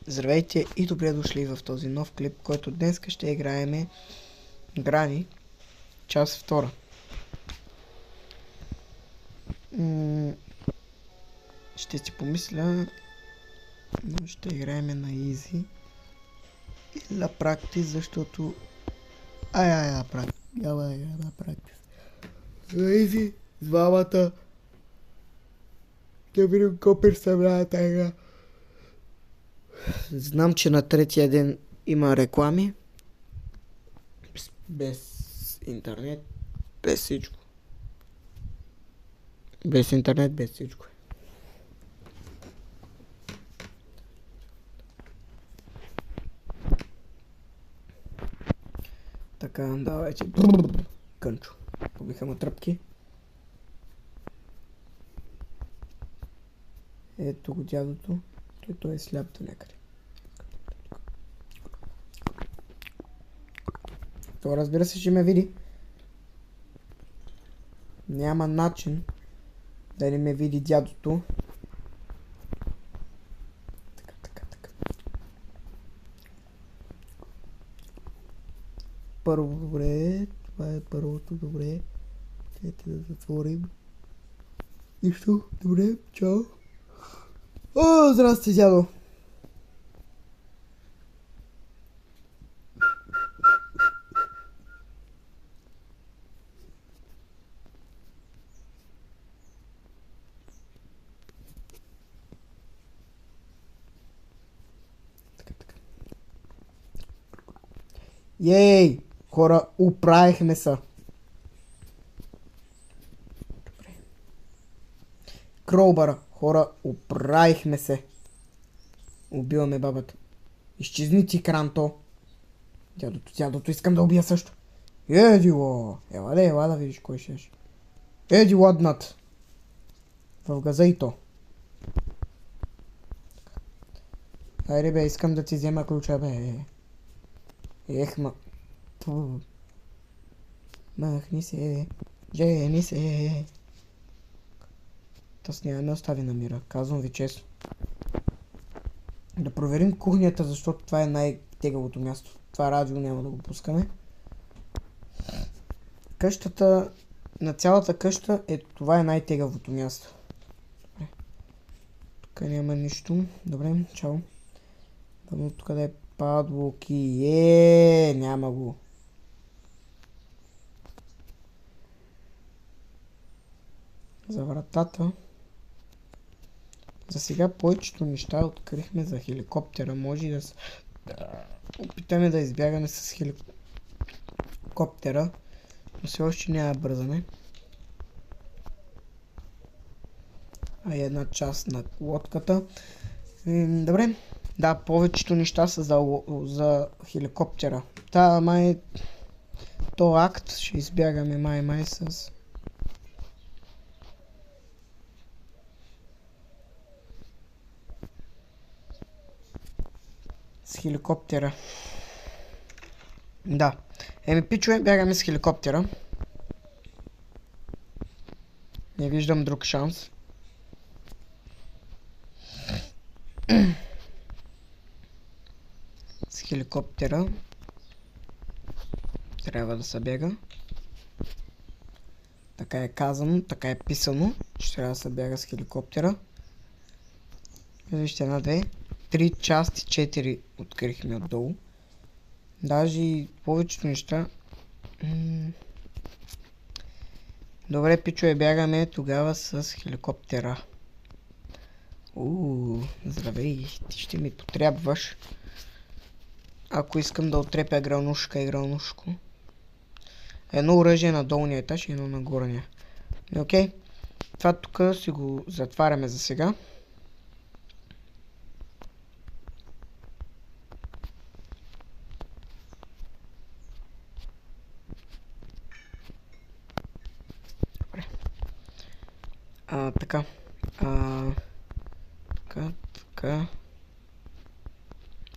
Здравейте и добре дошли в този нов клип, който днес ще играеме Грани, част 2. Ще си помисля, но ще играеме на easy и на практис, защото... на практис. На easy с двамата. Да видим какво представлява тази игра. Знам, че на третия ден има реклами. Без интернет, без всичко. Без интернет, без всичко. Така, давайте. Кънчо. Побиха му тръпки. Ето го дядото. Той е сляп до някъде. То разбира се, ще ме види. Няма начин да не ме види дядото. Така. Първо, добре. Това е първото, добре. Чайте да затворим. Нищо, добре, чао. О, здрасти, дядо! Така. Ей! Хора, оправихме се! Добре. Кроубара, хора, оправихме се! Убиваме бабата. Изчезни ти, Кранто! Дядото искам да убия също. Едило! Ела да видиш кой ще еш. Еди ладнат! В газа и то. Айде бе, искам да ти взема ключа, бе. Ма. Махни се. Жени се. Тъс няма ме остави на мира. Казвам ви честно. Да проверим кухнята, защото това е най-тегавото място. Това радио няма да го пускаме. Къщата, на цялата къща, това е най-тегавото място. Добре. Тук няма нищо. Добре, чао. Дано тук да е падлоки. Няма го. За вратата. За сега повечето неща открихме за хеликоптера. Може и да опитаме да избягаме с хеликоптера. Но все още няма бързане. А е една част на лодката. Добре. Да, повечето неща са за хеликоптера. Та, май... То акт ще избягаме май с... С хеликоптера. Да. Пичове, бягаме с хеликоптера. Не виждам друг шанс. С хеликоптера. Трябва да се бяга. Така е казано, така е писано, че трябва да се бяга с хеликоптера. Вижте, 1, 2, 3 части, 4 открихме отдолу. Даже и повечето неща. Добре, пичове, бягаме тогава с хеликоптера. Здравей, ти ще ми потребваш. Ако искам да отрепя гранушка и гранушко. Едно оръжие на долния етаж и едно на горния. Окей. Това тук си го затваряме за сега. Добре. Така. Така.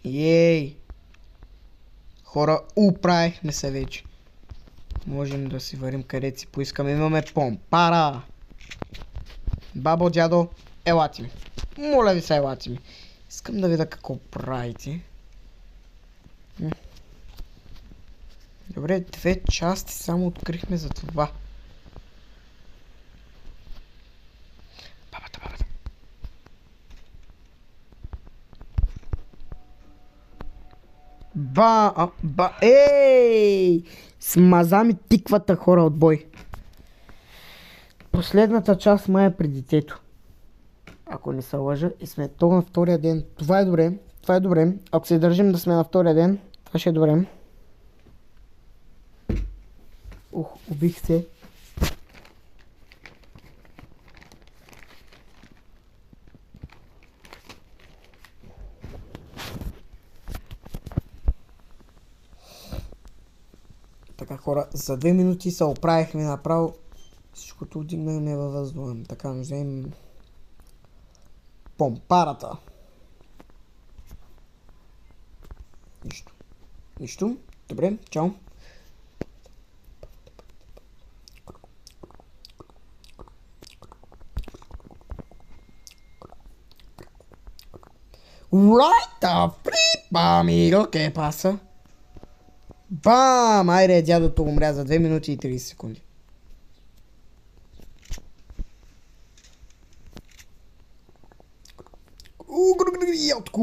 Ей! Хора, оправихме се вече. Можем да си варим където си поискаме. Имаме помпара! Бабо, дядо, елати ми. Моля ви се, елати ми. Искам да видя какво правите. Добре, 2 части само открихме за това. Бабата. Ей! Смаза ми тиквата, хора, от бой. Последната част май е при детето. Ако не се лъжа и сме то на втория ден. Това е добре. Ако се държим да сме на втория ден, това ще е добре. Убих се. Така, хора, за 2 минути се оправихме направо. Всичкото вдигнахме във въздуха. Така, вземем помпарата. Нищо. Добре, чао. Right the flip, amigo, ¿qué pasa? Бам! Айде, дядото умря за 2 минути и 30 секунди. Ятко!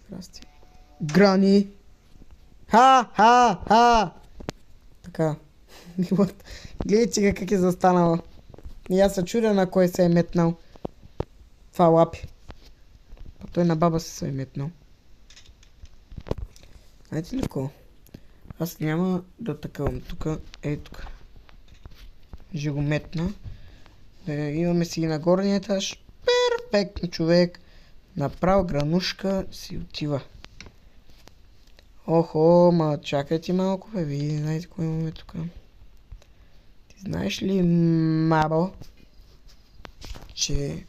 Здрасти. Грани! Ха! Така. Гледайте как е застанала. И аз се чудя на кой се е метнал. Това лапи. А той на баба се е метнал. Знаете ли какво? Аз няма да такъвам тук. Ей тук. Ще го метна. Да имаме си и на горния етаж. Перфектно, човек. Направо гранушка си отива. Охо, ма чакайте малко, бе. Вие знаете какво имаме тук. Ти знаеш ли, мабо, че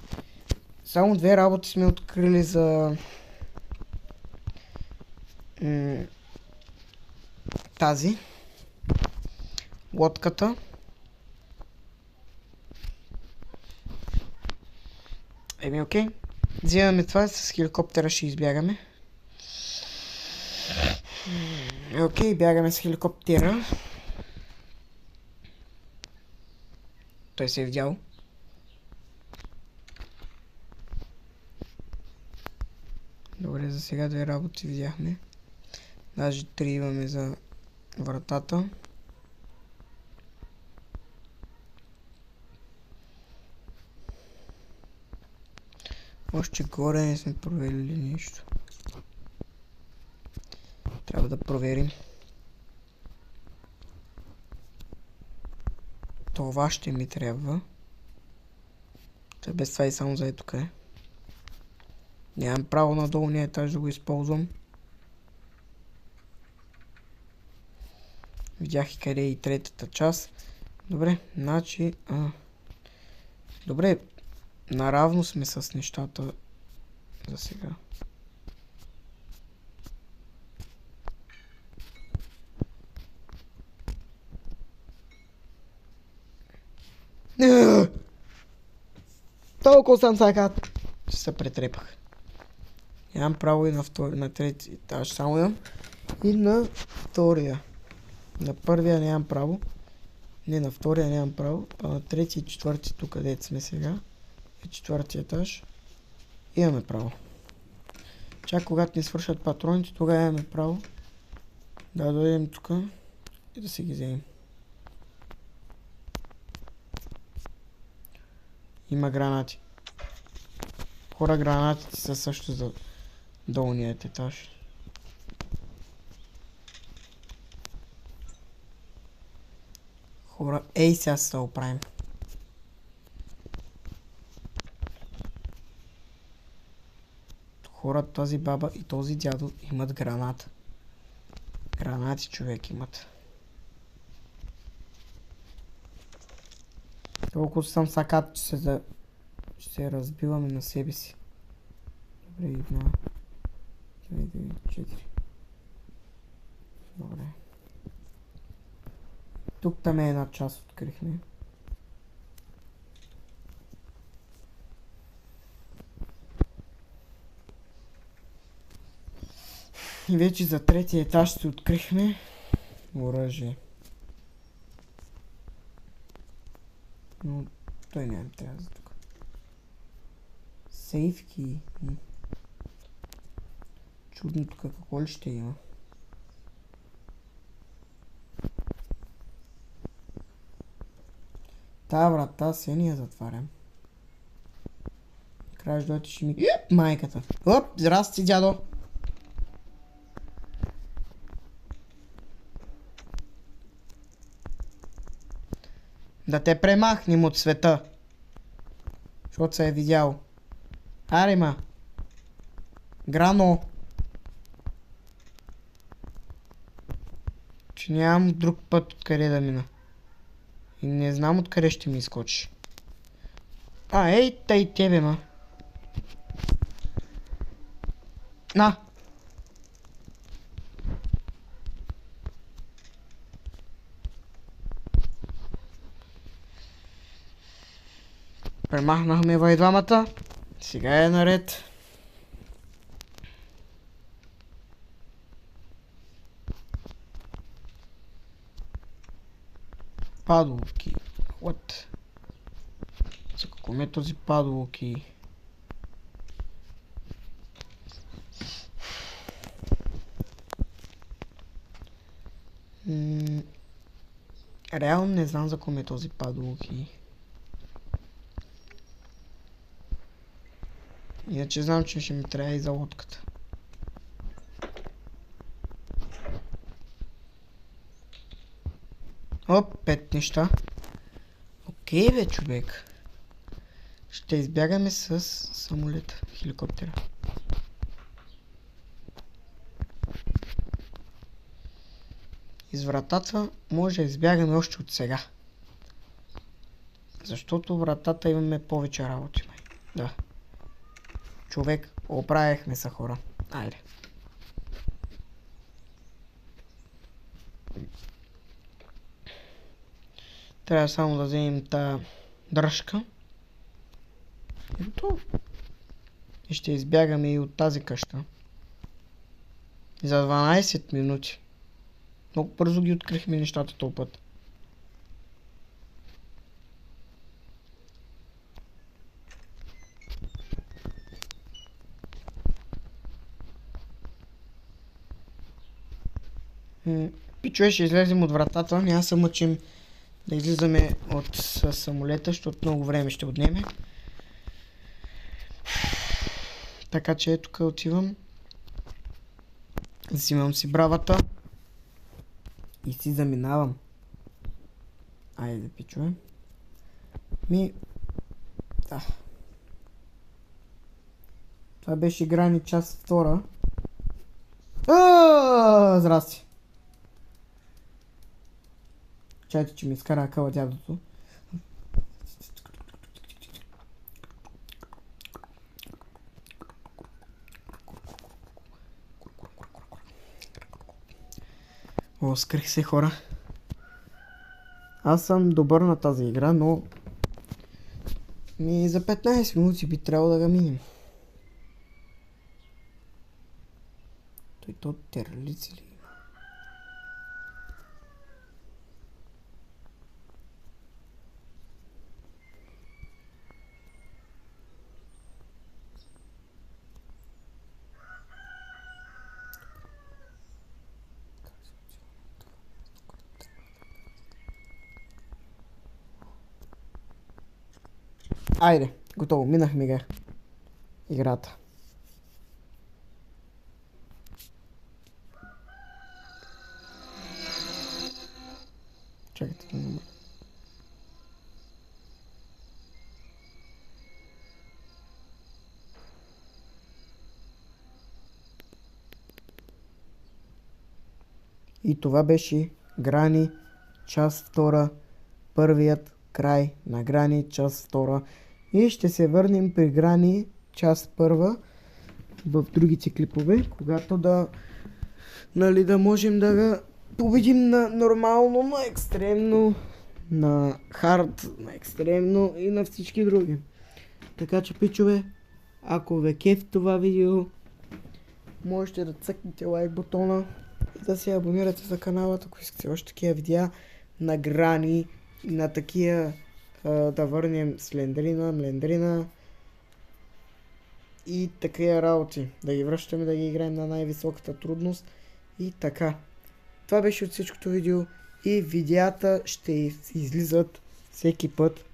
само 2 работи сме открили за тази лодката. Окей. Взимаме това, с хеликоптера ще избягаме. Окей, бягаме с хеликоптера. Той се е видял. Добре, за сега 2 работи видяхме. Даже 3 имаме за вратата. Още горе не сме проверили нищо. Трябва да проверим. Това ще ми трябва. Та без това и само за тук е. Нямам право на долния етаж да го използвам. Видях и къде е и третата част. Добре, значи... Добре, наравно сме с нещата за сега. Толкова съм сега, че се претрепах. Нямам право и на трети етаж, само имам и на втория. На първия нямам право. Не, на втория нямам право. А на трети и четвърти, тук където сме сега, е 4-ти етаж. Имаме право. Чак когато ни свършат патроните, тогава имаме право да дойдем тук и да си ги вземем. Има гранати. Хора, гранатите са също за долният етаж. Хора, ей сега се оправим. Хора, тази баба и този дядо имат граната. Гранати, човек, имат. Толкова съм сакат, че се разбиваме на себе си. Добре, 1, 2, 3, 4. Добре. Тук там е една част открихме. И вече за третия етаж ще открихме оръжие. Но той няма трябва за тук. Сейфки. Чудно тук какво ли ще има. Тая врата се ни я затварям. Краш дойте ще ми... Майката. Оп, здрасти, дядо. Да те премахнем от света. Защото се е видял. Арима. Грано. Че нямам друг път откъде да мина. И не знам откъде ще ми изкочиш. Ей, тъй тебе, ма. На! Премахнахме и двамата. Сега е наред. Падолки. What? За какво ме този падолки? Реално не знам за какво ме този падолки. Иначе знам, че ще ми трябва и за лодката. Оп, 5 неща. Окей, бе, човек. Ще избягаме с самолета, хеликоптера. Из вратата може да избягаме още от сега. Защото вратата имаме повече работи. Да. Човек, оправихме са хора. Айде. Трябва само да вземем тази дръжка. И готово. И ще избягаме и от тази къща. За 12 минути. Много бързо ги открихме нещата този път. Пичове, ще излезем от вратата. Няма се мъчим да излизаме от самолета, защото много време ще отнеме. Така че тук отивам. Взимам си бравата. И си заминавам. Айде, пичове. Да. Това беше играни част втора. Здрасти. Чайте, че ми изкара къла дядото. Скрих се, хора. Аз съм добър на тази игра, но за 15 минути би трябвало да го минем. Той то терлици ли? Айде, готово, минахме га играта. Чакайте да намеря. И това беше Грани, част втора, първият край на Грани, част втора. И ще се върнем при Грани, част първа, в другите клипове, когато да можем да победим на нормално, на екстремно, на хард, на екстремно и на всички други. Така че, пичове, ако ви кеф това видео, можете да цъкнете лайк бутона и да се абонирате за канала, ако искате още такива видеа на грани, на такива да върнем Слендрина, Млендрина и такива работи. Да ги връщаме, да ги играем на най-високата трудност и така. Това беше от всичкото видео и видеята ще излизат всеки път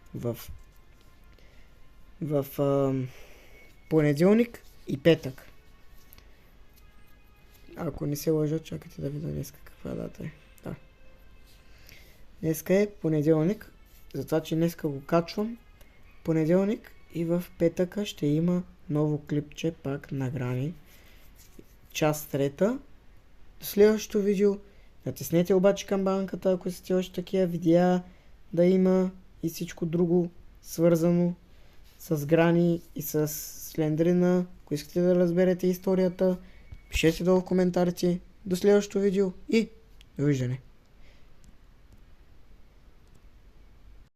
в понеделник и петък. Ако не се лъжа, чакайте да видя днеска каква дата е. Да. Днеска е понеделник, затова че днеска го качвам. Понеделник и в петъка ще има ново клипче пак на грани. Част трета. До следващото видео. Натиснете обаче камбанката, ако сте още такива видеа да има и всичко друго свързано с грани и с Слендрина. Ако искате да разберете историята, пишете долу в коментарите. До следващото видео и довиждане!